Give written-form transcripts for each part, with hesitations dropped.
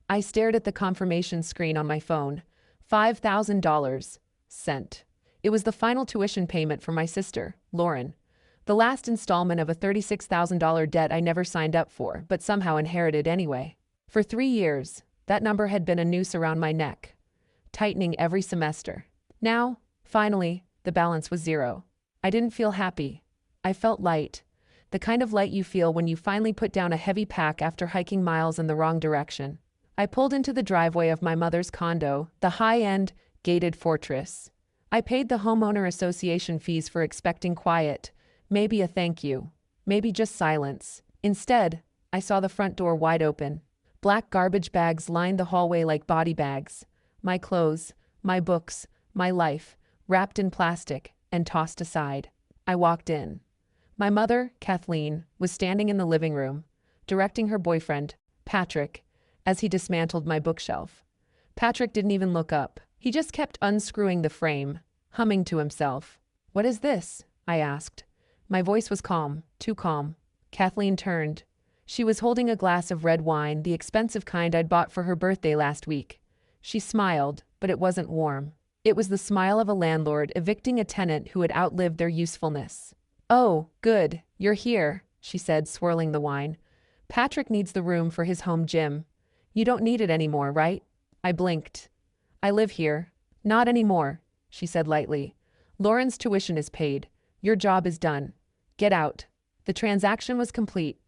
I stared at the confirmation screen on my phone. $5,000. Sent. It was the final tuition payment for my sister, Lauren. The last installment of a $36,000 debt I never signed up for, but somehow inherited anyway. For 3 years, that number had been a noose around my neck, tightening every semester. Now, finally, the balance was zero. I didn't feel happy. I felt light. The kind of light you feel when you finally put down a heavy pack after hiking miles in the wrong direction. I pulled into the driveway of my mother's condo, the high-end, gated fortress. I paid the homeowner association fees for expecting quiet, maybe a thank you, maybe just silence. Instead, I saw the front door wide open. Black garbage bags lined the hallway like body bags. My clothes, my books, my life, wrapped in plastic and tossed aside. I walked in. My mother, Kathleen, was standing in the living room, directing her boyfriend, Patrick, as he dismantled my bookshelf. Patrick didn't even look up. He just kept unscrewing the frame, humming to himself. "What is this?" I asked. My voice was calm, too calm. Kathleen turned. She was holding a glass of red wine, the expensive kind I'd bought for her birthday last week. She smiled, but it wasn't warm. It was the smile of a landlord evicting a tenant who had outlived their usefulness. "Oh, good, you're here," she said, swirling the wine. "Patrick needs the room for his home gym. You don't need it anymore, right?" I blinked. "I live here." "Not anymore," she said lightly. "Lauren's tuition is paid. Your job is done. Get out." The transaction was complete.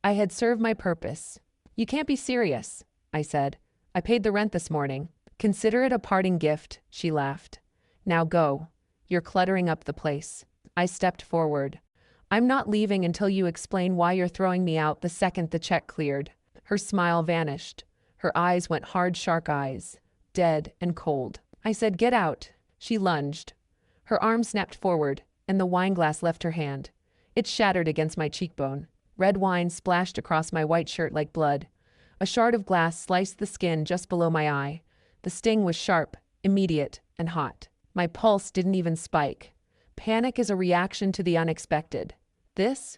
I had served my purpose. "You can't be serious," I said. "I paid the rent this morning." "Consider it a parting gift," she laughed. "Now go. You're cluttering up the place." I stepped forward. "I'm not leaving until you explain why you're throwing me out the second the check cleared." Her smile vanished. Her eyes went hard shark eyes, dead and cold. I said, "Get out." She lunged. Her arm snapped forward, and the wineglass left her hand. It shattered against my cheekbone. Red wine splashed across my white shirt like blood. A shard of glass sliced the skin just below my eye. The sting was sharp, immediate, and hot. My pulse didn't even spike. Panic is a reaction to the unexpected. This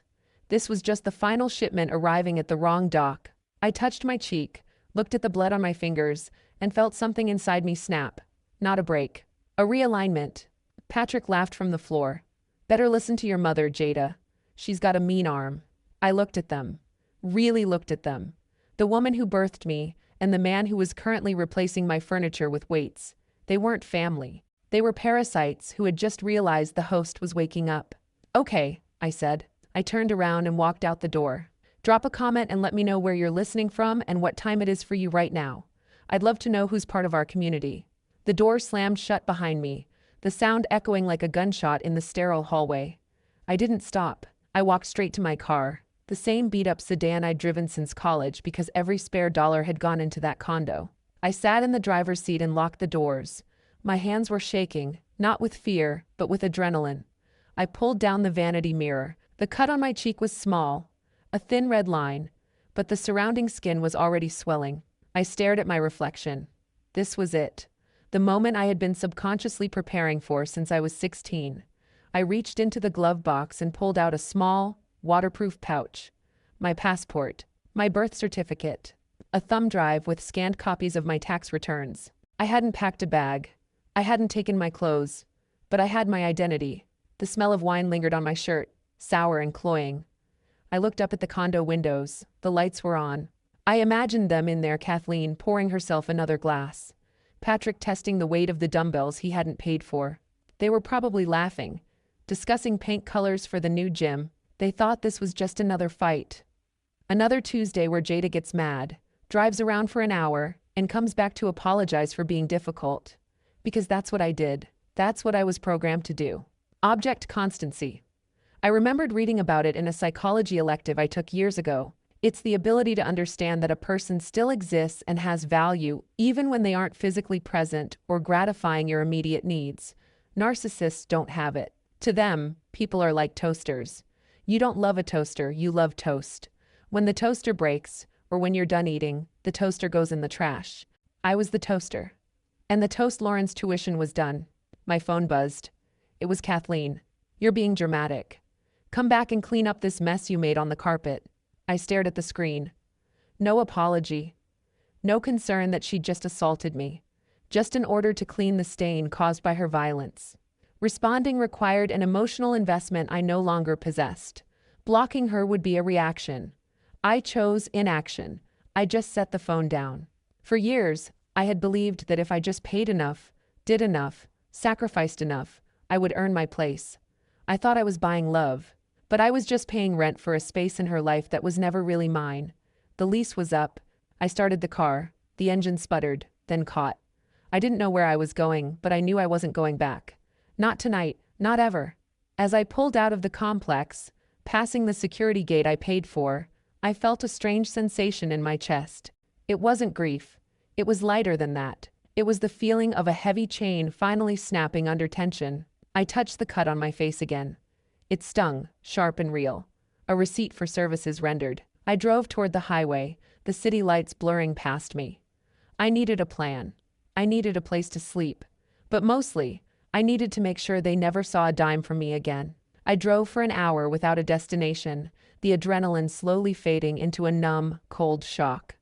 was just the final shipment arriving at the wrong dock. I touched my cheek, looked at the blood on my fingers, and felt something inside me snap. Not a break. A realignment. Patrick laughed from the floor. "Better listen to your mother, Jada. She's got a mean arm." I looked at them. Really looked at them. The woman who birthed me, and the man who was currently replacing my furniture with weights. They weren't family. They were parasites who had just realized the host was waking up. "Okay," I said. I turned around and walked out the door. "Drop a comment and let me know where you're listening from and what time it is for you right now. I'd love to know who's part of our community." The door slammed shut behind me, the sound echoing like a gunshot in the sterile hallway. I didn't stop. I walked straight to my car, the same beat-up sedan I'd driven since college because every spare dollar had gone into that condo. I sat in the driver's seat and locked the doors. My hands were shaking, not with fear, but with adrenaline. I pulled down the vanity mirror. The cut on my cheek was small, a thin red line, but the surrounding skin was already swelling. I stared at my reflection. This was it. The moment I had been subconsciously preparing for since I was 16. I reached into the glove box and pulled out a small, waterproof pouch. My passport, my birth certificate, a thumb drive with scanned copies of my tax returns. I hadn't packed a bag. I hadn't taken my clothes, but I had my identity. The smell of wine lingered on my shirt, sour and cloying. I looked up at the condo windows. The lights were on. I imagined them in there, Kathleen pouring herself another glass. Patrick testing the weight of the dumbbells he hadn't paid for. They were probably laughing, discussing paint colors for the new gym. They thought this was just another fight. Another Tuesday where Jada gets mad, drives around for an hour, and comes back to apologize for being difficult. Because that's what I did. That's what I was programmed to do. Object constancy. I remembered reading about it in a psychology elective I took years ago. It's the ability to understand that a person still exists and has value even when they aren't physically present or gratifying your immediate needs. Narcissists don't have it. To them, people are like toasters. You don't love a toaster, you love toast. When the toaster breaks, or when you're done eating, the toaster goes in the trash. I was the toaster. And the toast Lauren's tuition was done. My phone buzzed. It was Kathleen. "You're being dramatic. Come back and clean up this mess you made on the carpet." I stared at the screen. No apology. No concern that she'd just assaulted me. Just an order to clean the stain caused by her violence. Responding required an emotional investment I no longer possessed. Blocking her would be a reaction. I chose inaction. I just set the phone down. For years, I had believed that if I just paid enough, did enough, sacrificed enough, I would earn my place. I thought I was buying love, but I was just paying rent for a space in her life that was never really mine. The lease was up. I started the car. The engine sputtered, then caught. I didn't know where I was going, but I knew I wasn't going back. Not tonight, not ever. As I pulled out of the complex, passing the security gate I paid for, I felt a strange sensation in my chest. It wasn't grief. It was lighter than that. It was the feeling of a heavy chain finally snapping under tension. I touched the cut on my face again. It stung, sharp and real. A receipt for services rendered. I drove toward the highway, the city lights blurring past me. I needed a plan. I needed a place to sleep. But mostly, I needed to make sure they never saw a dime from me again. I drove for an hour without a destination, the adrenaline slowly fading into a numb, cold shock.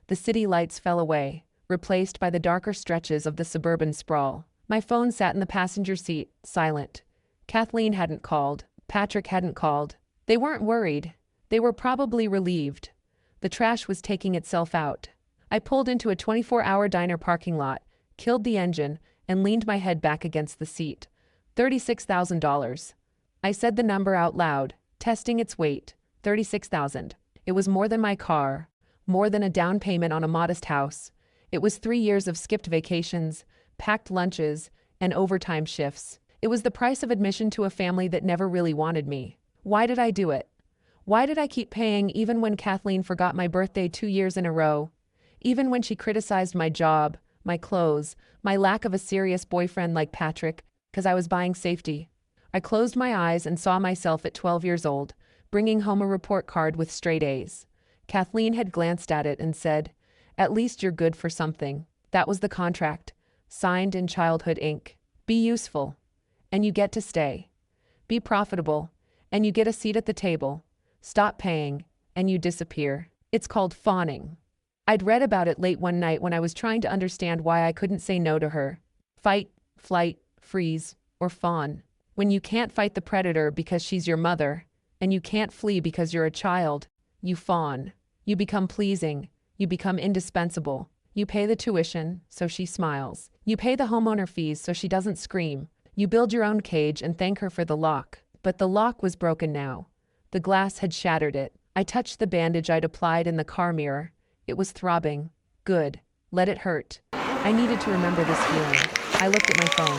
The city lights fell away, replaced by the darker stretches of the suburban sprawl. My phone sat in the passenger seat, silent. Kathleen hadn't called. Patrick hadn't called. They weren't worried. They were probably relieved. The trash was taking itself out. I pulled into a 24-hour diner parking lot, killed the engine, and leaned my head back against the seat. $36,000. I said the number out loud, testing its weight. 36,000. It was more than my car, more than a down payment on a modest house. It was 3 years of skipped vacations, packed lunches, and overtime shifts. It was the price of admission to a family that never really wanted me. Why did I do it? Why did I keep paying even when Kathleen forgot my birthday 2 years in a row? Even when she criticized my job, my clothes, my lack of a serious boyfriend like Patrick, because I was buying safety. I closed my eyes and saw myself at 12 years old, bringing home a report card with straight A's. Kathleen had glanced at it and said, "At least you're good for something." That was the contract, signed in childhood ink. Be useful, and you get to stay. Be profitable, and you get a seat at the table. Stop paying, and you disappear. It's called fawning. I'd read about it late one night when I was trying to understand why I couldn't say no to her. Fight, flight, freeze, or fawn. When you can't fight the predator because she's your mother, and you can't flee because you're a child, you fawn. You become pleasing. You become indispensable. You pay the tuition, so she smiles. You pay the homeowner fees so she doesn't scream. You build your own cage and thank her for the lock. But the lock was broken now. The glass had shattered it. I touched the bandage I'd applied in the car mirror. It was throbbing. Good. Let it hurt. I needed to remember this feeling. I looked at my phone.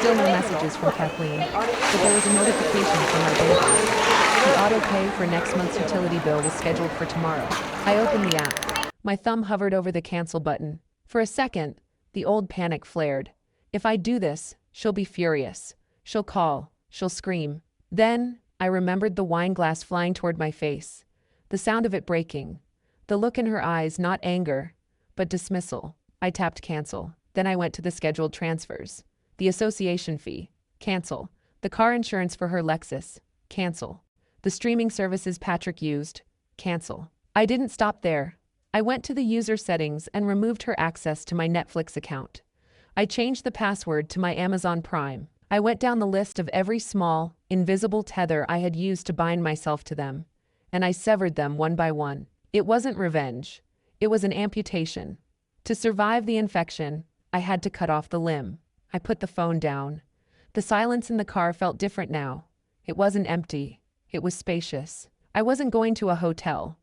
Still no messages from Kathleen, but there was a notification from my bank. The auto-pay for next month's utility bill was scheduled for tomorrow. I opened the app. My thumb hovered over the cancel button. For a second, the old panic flared. If I do this, she'll be furious. She'll call. She'll scream. Then, I remembered the wine glass flying toward my face. The sound of it breaking. The look in her eyes, not anger, but dismissal. I tapped cancel. Then I went to the scheduled transfers. The association fee. Cancel. The car insurance for her Lexus. Cancel. The streaming services Patrick used. Cancel. I didn't stop there. I went to the user settings and removed her access to my Netflix account. I changed the password to my Amazon Prime. I went down the list of every small, invisible tether I had used to bind myself to them, and I severed them one by one. It wasn't revenge. It was an amputation. To survive the infection, I had to cut off the limb. I put the phone down. The silence in the car felt different now. It wasn't empty. It was spacious. I wasn't going to a hotel.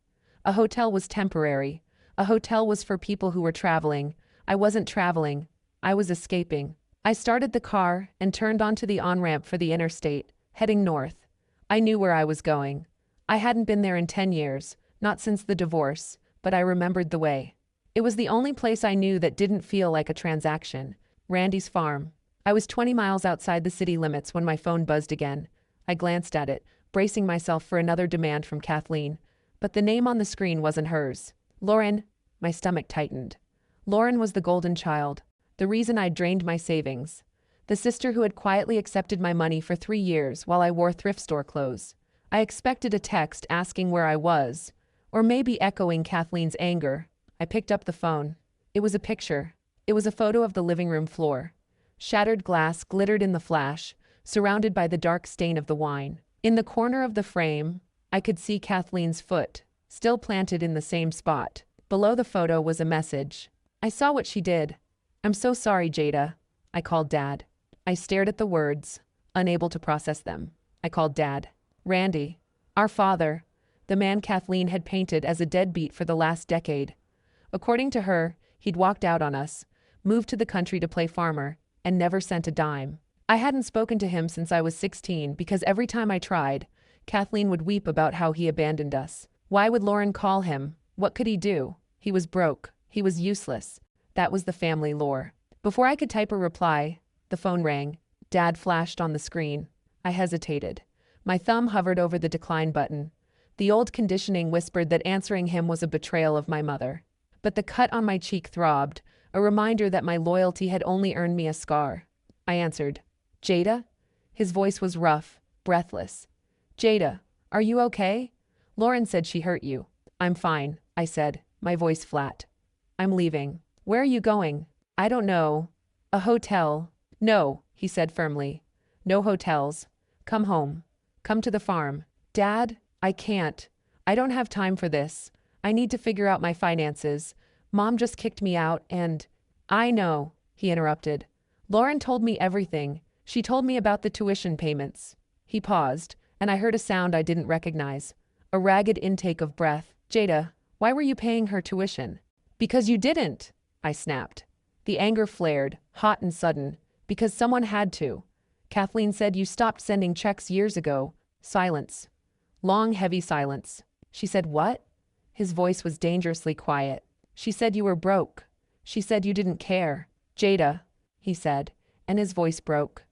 A hotel was temporary. A hotel was for people who were traveling. I wasn't traveling. I was escaping. I started the car and turned onto the on-ramp for the interstate, heading north. I knew where I was going. I hadn't been there in 10 years, not since the divorce, but I remembered the way. It was the only place I knew that didn't feel like a transaction. Randy's farm. I was 20 miles outside the city limits when my phone buzzed again. I glanced at it, bracing myself for another demand from Kathleen. But the name on the screen wasn't hers. Lauren. My stomach tightened. Lauren was the golden child. The reason I'd drained my savings. The sister who had quietly accepted my money for 3 years while I wore thrift store clothes. I expected a text asking where I was, or maybe echoing Kathleen's anger. I picked up the phone. It was a picture. It was a photo of the living room floor. Shattered glass glittered in the flash, surrounded by the dark stain of the wine. In the corner of the frame, I could see Kathleen's foot, still planted in the same spot. Below the photo was a message. I saw what she did. I'm so sorry, Jada. I called Dad. I stared at the words, unable to process them. I called Dad. Randy. Our father. The man Kathleen had painted as a deadbeat for the last decade. According to her, he'd walked out on us, moved to the country to play farmer, and never sent a dime. I hadn't spoken to him since I was 16 because every time I tried, Kathleen would weep about how he abandoned us. Why would Lauren call him? What could he do? He was broke. He was useless. That was the family lore. Before I could type a reply, the phone rang. Dad flashed on the screen. I hesitated. My thumb hovered over the decline button. The old conditioning whispered that answering him was a betrayal of my mother. But the cut on my cheek throbbed, a reminder that my loyalty had only earned me a scar. I answered. Jada? His voice was rough, breathless. Jada, are you okay? Lauren said she hurt you. I'm fine, I said, my voice flat. I'm leaving. Where are you going? I don't know. A hotel. No, he said firmly. No hotels. Come home. Come to the farm. Dad, I can't. I don't have time for this. I need to figure out my finances. Mom just kicked me out and… I know, he interrupted. Lauren told me everything. She told me about the tuition payments. He paused, and I heard a sound I didn't recognize. A ragged intake of breath. Jada, why were you paying her tuition? Because you didn't, I snapped. The anger flared, hot and sudden. Because someone had to. Kathleen said you stopped sending checks years ago. Silence. Long, heavy silence. She said what? His voice was dangerously quiet. She said you were broke. She said you didn't care. Jada, he said, and his voice broke.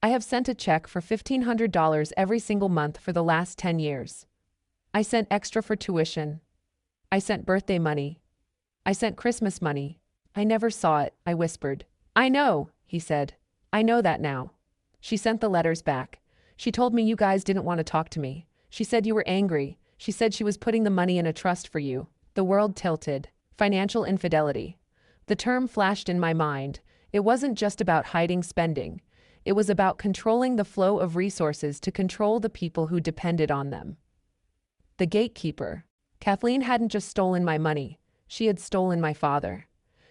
I have sent a check for $1,500 every single month for the last 10 years. I sent extra for tuition. I sent birthday money. I sent Christmas money. I never saw it, I whispered. I know, he said. I know that now. She sent the letters back. She told me you guys didn't want to talk to me. She said you were angry. She said she was putting the money in a trust for you. The world tilted. Financial infidelity. The term flashed in my mind. It wasn't just about hiding spending. It was about controlling the flow of resources to control the people who depended on them. The gatekeeper. Kathleen hadn't just stolen my money. She had stolen my father.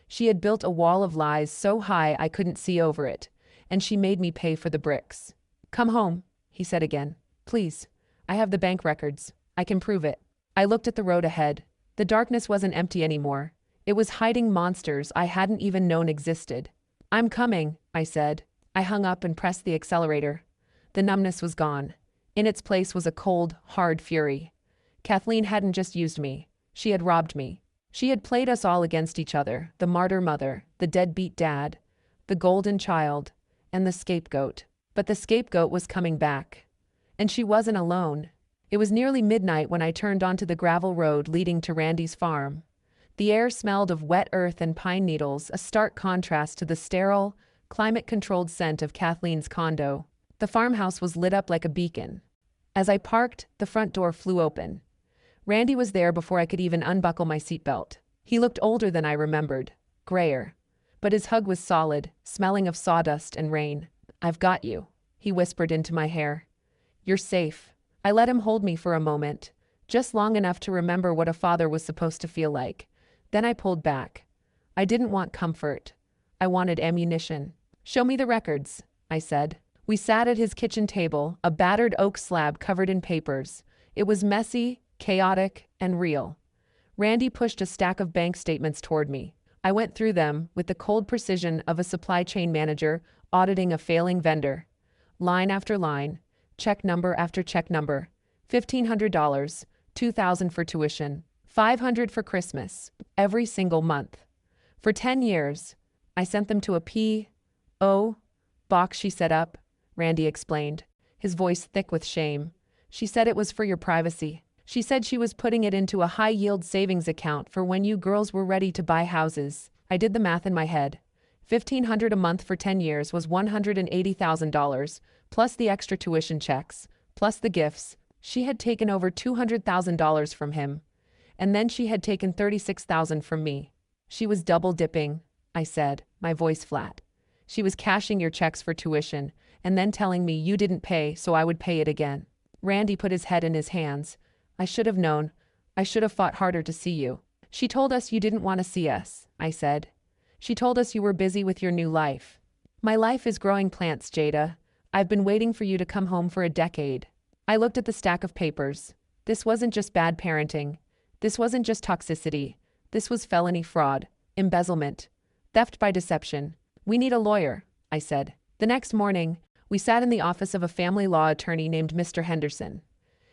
She had built a wall of lies so high I couldn't see over it, and she made me pay for the bricks. Come home, he said again. Please. I have the bank records. I can prove it. I looked at the road ahead. The darkness wasn't empty anymore. It was hiding monsters I hadn't even known existed. I'm coming, I said. I hung up and pressed the accelerator. The numbness was gone. In its place was a cold, hard fury. Kathleen hadn't just used me. She had robbed me. She had played us all against each other, the martyr mother, the deadbeat dad, the golden child, and the scapegoat. But the scapegoat was coming back. And she wasn't alone. It was nearly midnight when I turned onto the gravel road leading to Randy's farm. The air smelled of wet earth and pine needles, a stark contrast to the sterile, climate-controlled scent of Kathleen's condo. The farmhouse was lit up like a beacon. As I parked, the front door flew open. Randy was there before I could even unbuckle my seatbelt. He looked older than I remembered, grayer. But his hug was solid, smelling of sawdust and rain. I've got you, he whispered into my hair. You're safe. I let him hold me for a moment, just long enough to remember what a father was supposed to feel like. Then I pulled back. I didn't want comfort. I wanted ammunition. Show me the records, I said. We sat at his kitchen table, a battered oak slab covered in papers. It was messy, chaotic, and real. Randy pushed a stack of bank statements toward me. I went through them with the cold precision of a supply chain manager auditing a failing vendor. Line after line, check number after check number. $1,500, $2,000 for tuition, $500 for Christmas, every single month. For 10 years, I sent them to a P.O. box she set up, Randy explained, his voice thick with shame. She said it was for your privacy. She said she was putting it into a high-yield savings account for when you girls were ready to buy houses. I did the math in my head. $1,500 a month for 10 years was $180,000, plus the extra tuition checks, plus the gifts. She had taken over $200,000 from him. and then she had taken 36,000 from me. She was double dipping, I said, my voice flat. She was cashing your checks for tuition, and then telling me you didn't pay so I would pay it again. Randy put his head in his hands. I should have known. I should have fought harder to see you. She told us you didn't want to see us, I said. She told us you were busy with your new life. My life is growing plants, Jada. I've been waiting for you to come home for a decade. I looked at the stack of papers. This wasn't just bad parenting. This wasn't just toxicity. This was felony fraud, embezzlement, theft by deception. We need a lawyer, I said. The next morning, we sat in the office of a family law attorney named Mr. Henderson.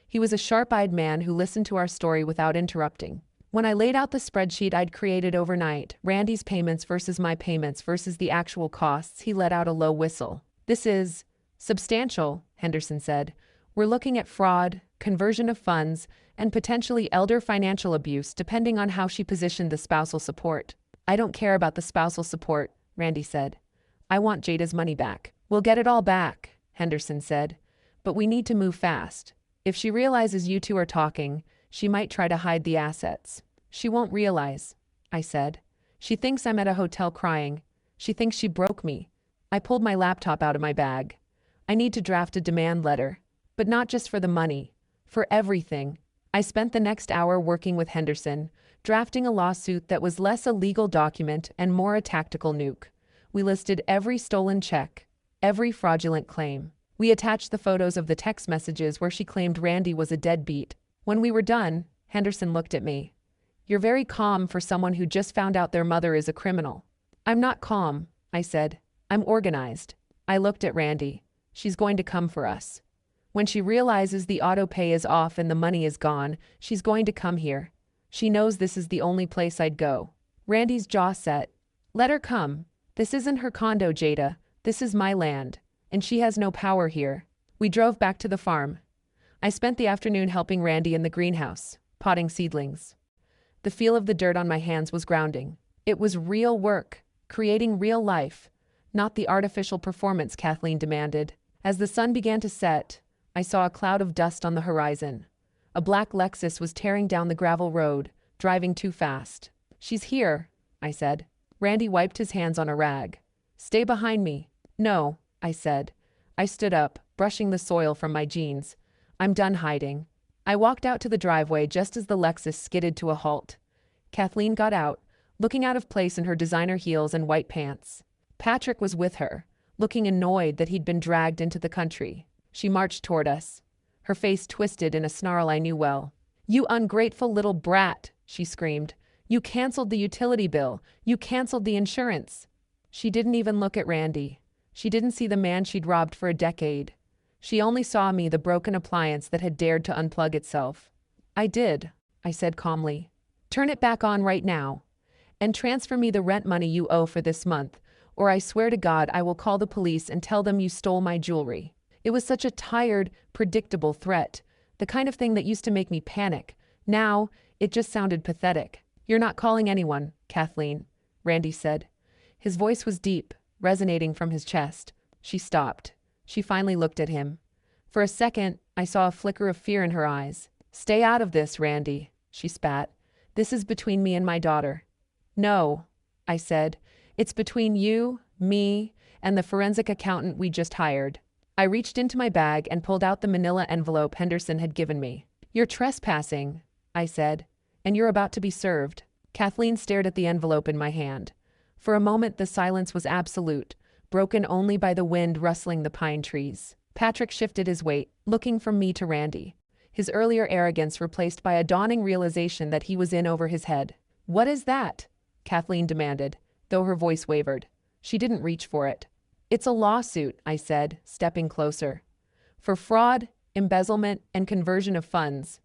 He was a sharp-eyed man who listened to our story without interrupting. When I laid out the spreadsheet I'd created overnight, Randy's payments versus my payments versus the actual costs, he let out a low whistle. This is substantial, Henderson said. We're looking at fraud, conversion of funds, and potentially elder financial abuse depending on how she positioned the spousal support. I don't care about the spousal support, Randy said. I want Jada's money back. We'll get it all back, Henderson said. But we need to move fast. If she realizes you two are talking, she might try to hide the assets. She won't realize, I said. She thinks I'm at a hotel crying. She thinks she broke me. I pulled my laptop out of my bag. I need to draft a demand letter. But not just for the money. For everything. I spent the next hour working with Henderson, drafting a lawsuit that was less a legal document and more a tactical nuke. We listed every stolen check, every fraudulent claim. We attached the photos of the text messages where she claimed Randy was a deadbeat. When we were done, Henderson looked at me. You're very calm for someone who just found out their mother is a criminal. I'm not calm, I said. I'm organized. I looked at Randy. She's going to come for us. When she realizes the auto pay is off and the money is gone, she's going to come here. She knows this is the only place I'd go. Randy's jaw set. Let her come. This isn't her condo, Jada. This is my land. And she has no power here. We drove back to the farm. I spent the afternoon helping Randy in the greenhouse, potting seedlings. The feel of the dirt on my hands was grounding. It was real work, creating real life, not the artificial performance Kathleen demanded. As the sun began to set, I saw a cloud of dust on the horizon. A black Lexus was tearing down the gravel road, driving too fast. She's here, I said. Randy wiped his hands on a rag. Stay behind me. No, I said. I stood up, brushing the soil from my jeans. I'm done hiding. I walked out to the driveway just as the Lexus skidded to a halt. Kathleen got out, looking out of place in her designer heels and white pants. Patrick was with her, looking annoyed that he'd been dragged into the country. She marched toward us, her face twisted in a snarl I knew well. You ungrateful little brat, she screamed. You canceled the utility bill. You canceled the insurance. She didn't even look at Randy. She didn't see the man she'd robbed for a decade. She only saw me, the broken appliance that had dared to unplug itself. I did, I said calmly. Turn it back on right now. And transfer me the rent money you owe for this month, or I swear to God I will call the police and tell them you stole my jewelry. It was such a tired, predictable threat, the kind of thing that used to make me panic. Now, it just sounded pathetic. You're not calling anyone, Kathleen, Randy said. His voice was deep, resonating from his chest. She stopped. She finally looked at him. For a second, I saw a flicker of fear in her eyes. Stay out of this, Randy, she spat. This is between me and my daughter. No, I said. It's between you, me, and the forensic accountant we just hired. I reached into my bag and pulled out the manila envelope Henderson had given me. You're trespassing, I said, and you're about to be served. Kathleen stared at the envelope in my hand. For a moment the silence was absolute, broken only by the wind rustling the pine trees. Patrick shifted his weight, looking from me to Randy, his earlier arrogance replaced by a dawning realization that he was in over his head. What is that? Kathleen demanded, though her voice wavered. She didn't reach for it. It's a lawsuit, I said, stepping closer. For fraud, embezzlement, and conversion of funds.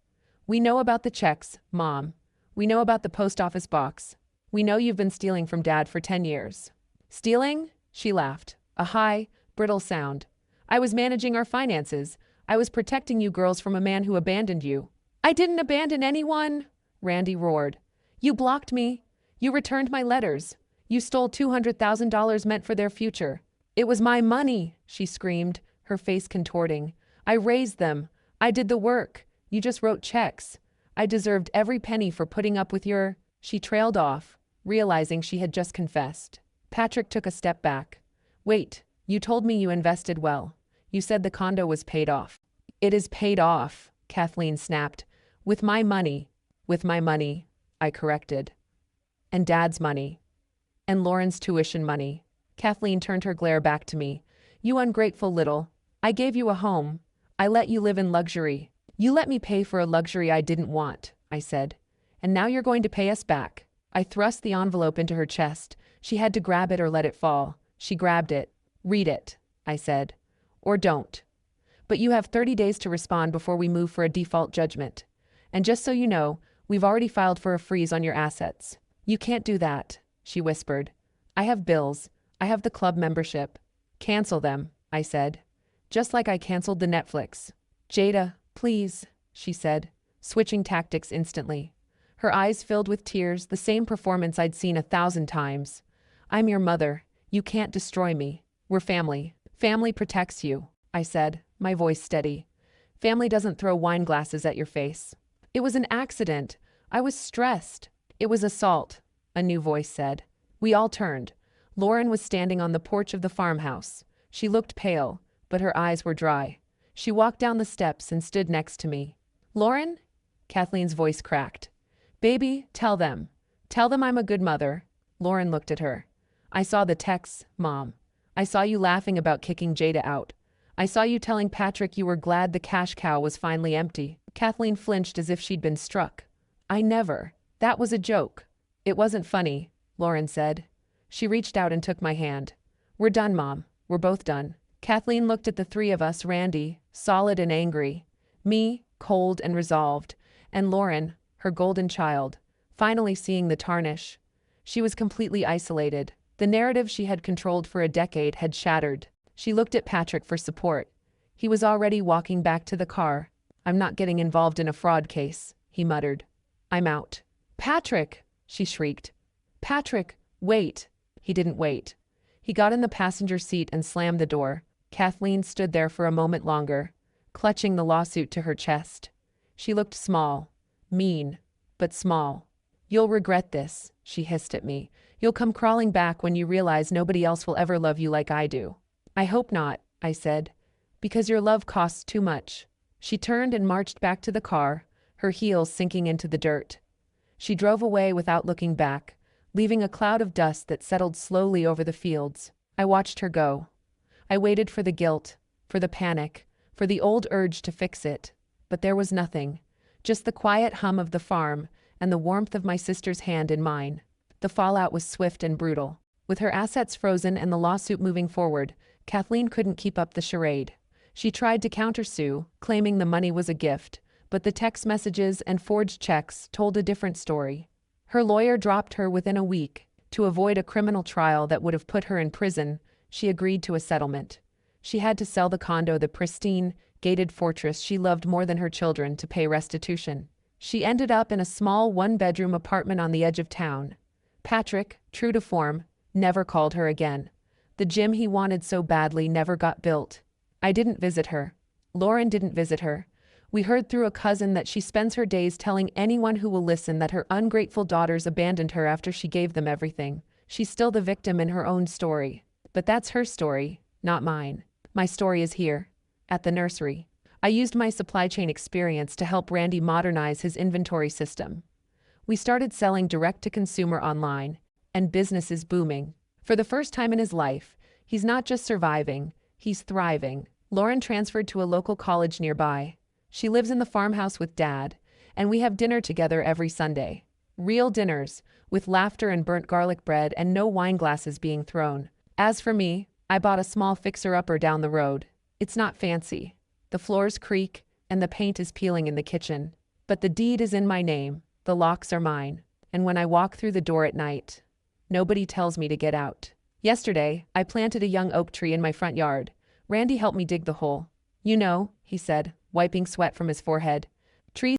We know about the checks, Mom. We know about the post office box. We know you've been stealing from Dad for 10 years. Stealing? She laughed, a high, brittle sound. I was managing our finances. I was protecting you girls from a man who abandoned you. I didn't abandon anyone, Randy roared. You blocked me. You returned my letters. You stole $200,000 meant for their future. It was my money, she screamed, her face contorting. I raised them. I did the work. You just wrote checks. I deserved every penny for putting up with your... She trailed off, realizing she had just confessed. Patrick took a step back. Wait, you told me you invested well. You said the condo was paid off. It is paid off, Kathleen snapped. With my money. With my money, I corrected. And Dad's money. And Lauren's tuition money. Kathleen turned her glare back to me. You ungrateful little. I gave you a home. I let you live in luxury. You let me pay for a luxury I didn't want, I said. And now you're going to pay us back. I thrust the envelope into her chest. She had to grab it or let it fall. She grabbed it. Read it, I said. Or don't. But you have 30 days to respond before we move for a default judgment. And just so you know, we've already filed for a freeze on your assets. You can't do that, she whispered. I have bills. I have the club membership. Cancel them, I said. Just like I canceled the Netflix. Jada, please, she said, switching tactics instantly. Her eyes filled with tears, the same performance I'd seen 1,000 times. I'm your mother. You can't destroy me. We're family. Family protects you, I said, my voice steady. Family doesn't throw wine glasses at your face. It was an accident. I was stressed. It was assault, a new voice said. We all turned. Lauren was standing on the porch of the farmhouse. She looked pale, but her eyes were dry. She walked down the steps and stood next to me. Lauren? Kathleen's voice cracked. Baby, tell them. Tell them I'm a good mother. Lauren looked at her. I saw the texts, Mom. I saw you laughing about kicking Jada out. I saw you telling Patrick you were glad the cash cow was finally empty. Kathleen flinched as if she'd been struck. I never. That was a joke. It wasn't funny, Lauren said. She reached out and took my hand. We're done, Mom. We're both done. Kathleen looked at the three of us, Randy, solid and angry. Me, cold and resolved. And Lauren, her golden child, finally seeing the tarnish. She was completely isolated. The narrative she had controlled for a decade had shattered. She looked at Patrick for support. He was already walking back to the car. I'm not getting involved in a fraud case, he muttered. I'm out. Patrick, she shrieked. Patrick, wait. He didn't wait. He got in the passenger seat and slammed the door. Kathleen stood there for a moment longer, clutching the lawsuit to her chest. She looked small, mean, but small. You'll regret this, she hissed at me. You'll come crawling back when you realize nobody else will ever love you like I do. I hope not, I said, because your love costs too much. She turned and marched back to the car, her heels sinking into the dirt. She drove away without looking back, leaving a cloud of dust that settled slowly over the fields. I watched her go. I waited for the guilt, for the panic, for the old urge to fix it. But there was nothing, just the quiet hum of the farm and the warmth of my sister's hand in mine. The fallout was swift and brutal. With her assets frozen and the lawsuit moving forward, Kathleen couldn't keep up the charade. She tried to countersue, claiming the money was a gift, but the text messages and forged checks told a different story. Her lawyer dropped her within a week. To avoid a criminal trial that would have put her in prison, she agreed to a settlement. She had to sell the condo, the pristine, gated fortress she loved more than her children, to pay restitution. She ended up in a small one-bedroom apartment on the edge of town. Patrick, true to form, never called her again. The gym he wanted so badly never got built. I didn't visit her. Lauren didn't visit her. We heard through a cousin that she spends her days telling anyone who will listen that her ungrateful daughters abandoned her after she gave them everything. She's still the victim in her own story. But that's her story, not mine. My story is here, at the nursery. I used my supply chain experience to help Randy modernize his inventory system. We started selling direct-to-consumer online, and business is booming. For the first time in his life, he's not just surviving, he's thriving. Lauren transferred to a local college nearby. She lives in the farmhouse with Dad, and we have dinner together every Sunday. Real dinners, with laughter and burnt garlic bread and no wine glasses being thrown. As for me, I bought a small fixer-upper down the road. It's not fancy. The floors creak, and the paint is peeling in the kitchen. But the deed is in my name, the locks are mine, and when I walk through the door at night, nobody tells me to get out. Yesterday, I planted a young oak tree in my front yard. Randy helped me dig the hole. You know, he said, wiping sweat from his forehead. Trees